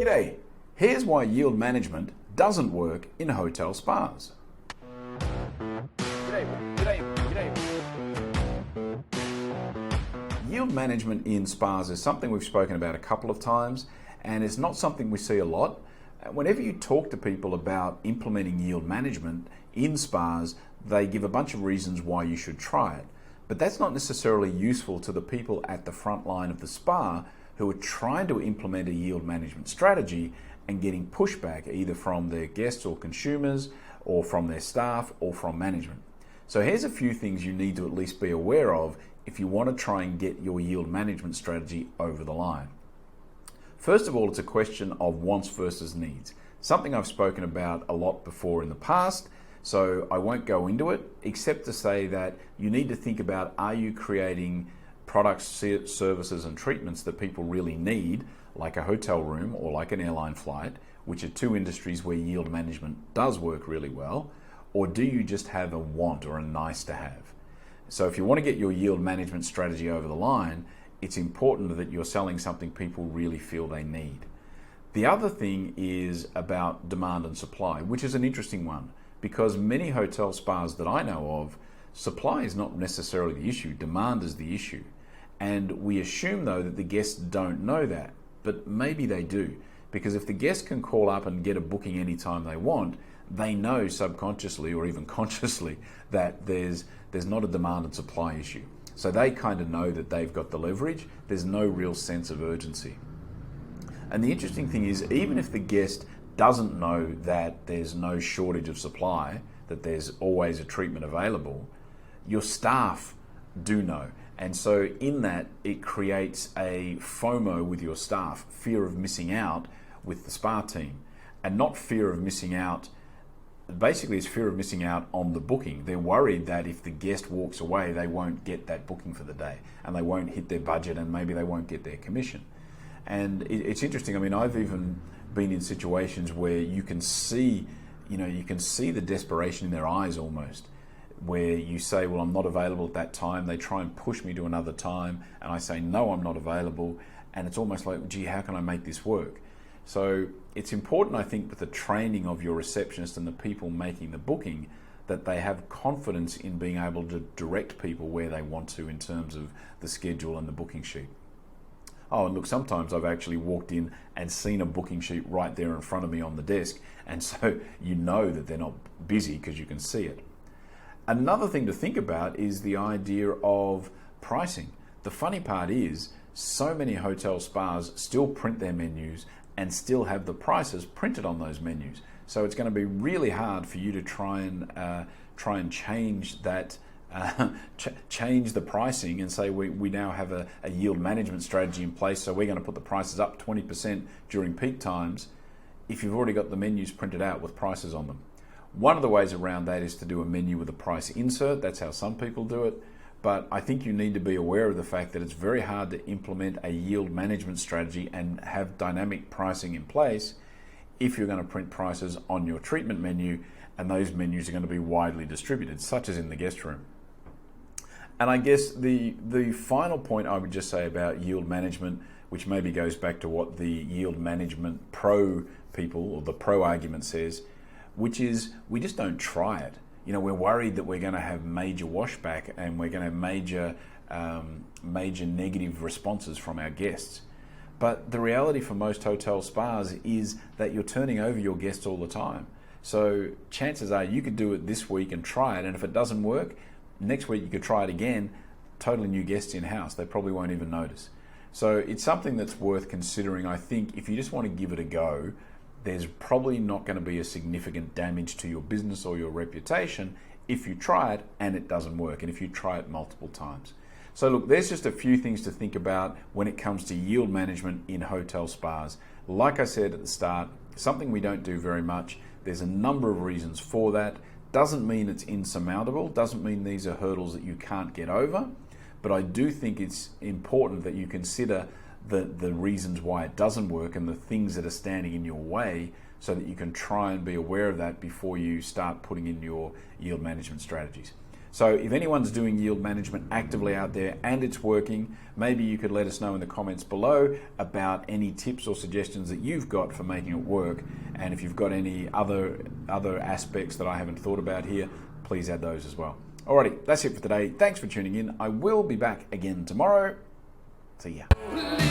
G'day, here's why yield management doesn't work in hotel spas. Yield management in spas is something we've spoken about a couple of times, and it's not something we see a lot. Whenever you talk to people about implementing yield management in spas, they give a bunch of reasons why you should try it. But that's not necessarily useful to the people at the front line of the spa who are trying to implement a yield management strategy and getting pushback either from their guests or consumers or from their staff or from management. So here's a few things you need to at least be aware of if you want to try and get your yield management strategy over the line. First of all, it's a question of wants versus needs. Something I've spoken about a lot before in the past, so I won't go into it, except to say that you need to think about, are you creating products, services and treatments that people really need, like a hotel room or like an airline flight, which are two industries where yield management does work really well, or do you just have a want or a nice to have? So if you want to get your yield management strategy over the line, it's important that you're selling something people really feel they need. The other thing is about demand and supply, which is an interesting one, because many hotel spas that I know of, supply is not necessarily the issue, demand is the issue. And we assume though that the guests don't know that, but maybe they do. Because if the guest can call up and get a booking anytime they want, they know subconsciously or even consciously that there's not a demand and supply issue. So they kind of know that they've got the leverage, there's no real sense of urgency. And the interesting thing is, even if the guest doesn't know that there's no shortage of supply, that there's always a treatment available, your staff do know. And so in that, it creates a FOMO with your staff, fear of missing out with the spa team, and not fear of missing out. Basically, it's fear of missing out on the booking. They're worried that if the guest walks away, they won't get that booking for the day and they won't hit their budget and maybe they won't get their commission. And it's interesting. I mean, I've even been in situations where you can see the desperation in their eyes almost, where you say, well, I'm not available at that time. They try and push me to another time and I say, no, I'm not available. And it's almost like, gee, how can I make this work? So it's important, I think, with the training of your receptionist and the people making the booking, that they have confidence in being able to direct people where they want to in terms of the schedule and the booking sheet. Oh, and look, sometimes I've actually walked in and seen a booking sheet right there in front of me on the desk, and so you know that they're not busy because you can see it. Another thing to think about is the idea of pricing. The funny part is, so many hotel spas still print their menus and still have the prices printed on those menus. So it's going to be really hard for you to try and change that, change the pricing and say we now have a yield management strategy in place, so we're going to put the prices up 20% during peak times if you've already got the menus printed out with prices on them. One of the ways around that is to do a menu with a price insert. That's how some people do it. But I think you need to be aware of the fact that it's very hard to implement a yield management strategy and have dynamic pricing in place if you're going to print prices on your treatment menu, and those menus are going to be widely distributed, such as in the guest room. And I guess the final point I would just say about yield management, which maybe goes back to what the yield management pro people or the pro argument says, which is we just don't try it. We're worried that we're going to have major washback and we're going to have major negative responses from our guests. But the reality for most hotel spas is that you're turning over your guests all the time. So chances are you could do it this week and try it, and if it doesn't work, next week you could try it again, totally new guests in-house. They probably won't even notice. So it's something that's worth considering. I think if you just want to give it a go, there's probably not going to be a significant damage to your business or your reputation if you try it and it doesn't work, and if you try it multiple times. So look, there's just a few things to think about when it comes to yield management in hotel spas. Like I said at the start, something we don't do very much. There's a number of reasons for that. Doesn't mean it's insurmountable, doesn't mean these are hurdles that you can't get over, but I do think it's important that you consider the reasons why it doesn't work and the things that are standing in your way, so that you can try and be aware of that before you start putting in your yield management strategies. So if anyone's doing yield management actively out there and it's working, maybe you could let us know in the comments below about any tips or suggestions that you've got for making it work. And if you've got any other aspects that I haven't thought about here, please add those as well. Alrighty, that's it for today. Thanks for tuning in. I will be back again tomorrow. See ya.